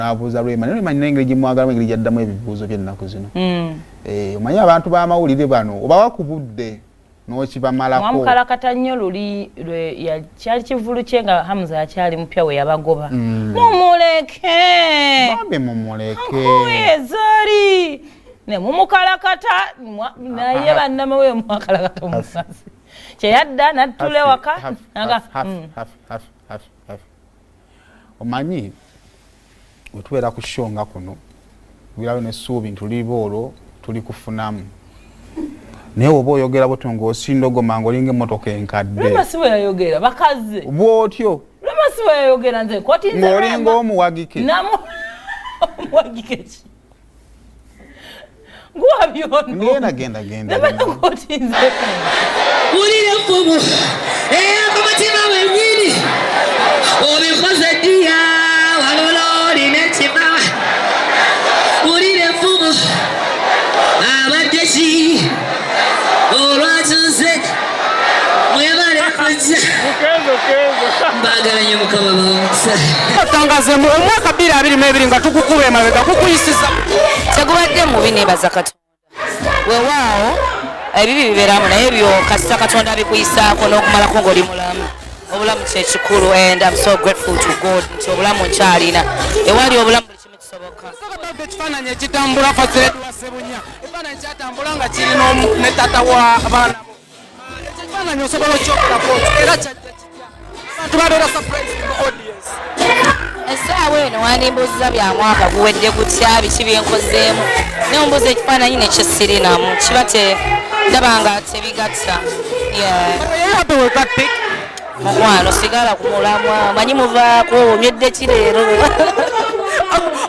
abuuza Rema naye manyi n'engeri gye mwagalamu engeri gyaddamu ebibuuzo by'ennaku zino. Omanyi abantu b'amawulire bano oba wakubudde n'okibamalako. Mwamukalakata nnyo luli kyali kivulu kye nga Hamza akyali mupya we yabagoba. Mumuleke. Bambe mumuleke. Zari. Ne mumukalakata naye bannama we mwakalakata omusasi. Kyeyadda nattule waka. Omanyi otubeera ku show nga kuno birawo n'essuubi ntuli olwo tuli kufunamu naye oba oyogera bwotyo ng'osindogoma ng'olinga emmotoka enkadde. Rema si bwe yayogera bakaze bw'otyo. Rema si bwe yayogera nze kotinze ng'olinga omuwagike. Omuwagike ki? Nguwabyono. Genda. Rema kotinze. Wulire mfumu ku mutima wennyini obikoze ddiya walola olina ekibawa. Wulire mfumu abadde ki olwatuze mwebale kujja mbagala nnyo mukama bawusa otangaze mu omwaka 2022 nga tukukuba emabega kukuyisiza tegubadde mubi neebaza Katonda weewaawo ebibi bibeeramu naye ebyo kasita Katonda bikuyisaako n'okumalako ng'oli mulamu obulamu kyekikulu and I'm so grateful to God nti obulamu nkyalina ewali obulamu buli kimu kisoboka. Ekifaananyi ekitambula Faziretu wa Ssebunya ekifaananyi kyatambula nga kirina ne taata w'abaana bo ekifaananyi osobola okyokulako era kyajja kitya abantu babeera surprise mu audience. Essaawa eno wandimbuuziza bya mwaka guwedde gutya biki byenkozeemu naye ombuuza ekifaananyi ne kyesirinamu kiba ndaba nga tebigatta. Mukwano sigala ku mulamwa manyi muvaako onywedde ki leero.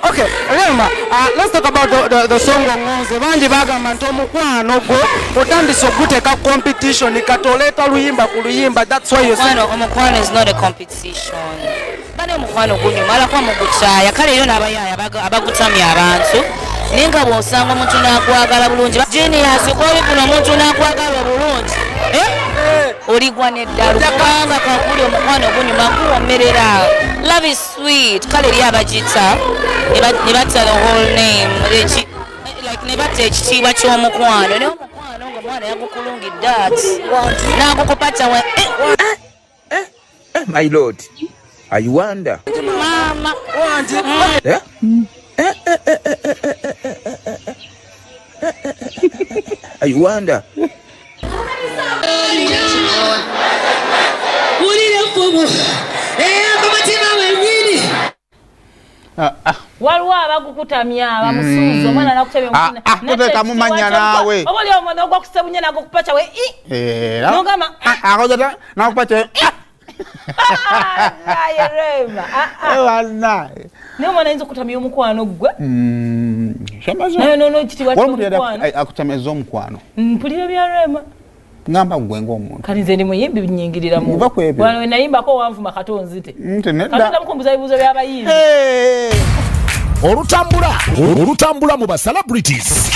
Okay, Rema, let's talk about the song Ngonze. Banji bagamba nti omukwano gwo otandise okuteeka competition katoleeta luyimba ku luyimba. That's why you say omukwano is not a competition. Bane omukwano gunyumala kwa mugukyaya kale yo n'abayaaya abagutamya abantu naye nga bw'osanga omuntu n'akwagala bulungi genius kwolifuna omuntu n'akwagala bulungi oligwa n'eddalo kubanga kakuli omukwano gunyuma guwomerera. Love is sweet kale eri abagita ne batta the whole name like ne batta ekitiibwa ky'omukwano naye omukwano nga mwana yagukulungidde ati n'agukupata my lord I wonder mama I wonder wulire mfumu ku mutima wennyini waliwo abagukutamya abamusuuza omwana nakutamya mumanya naawe oba oli omwana ogwa ku Ssebunya nagukupaca we nogamba akozeta nakupaca naye Rema naye omwana ayinza okutamya omukwano gwe naye kitibwa ky'omukwano akutameza omukwano mpulira bya Rema ngamba gwe ng'omuntu kati nze ndi muyimbi binyingiriramu wano we nayimbako wanvuma katonzite katonda mukumbuza ebibuuzo by'abayimbi olutambula mu ba celebrities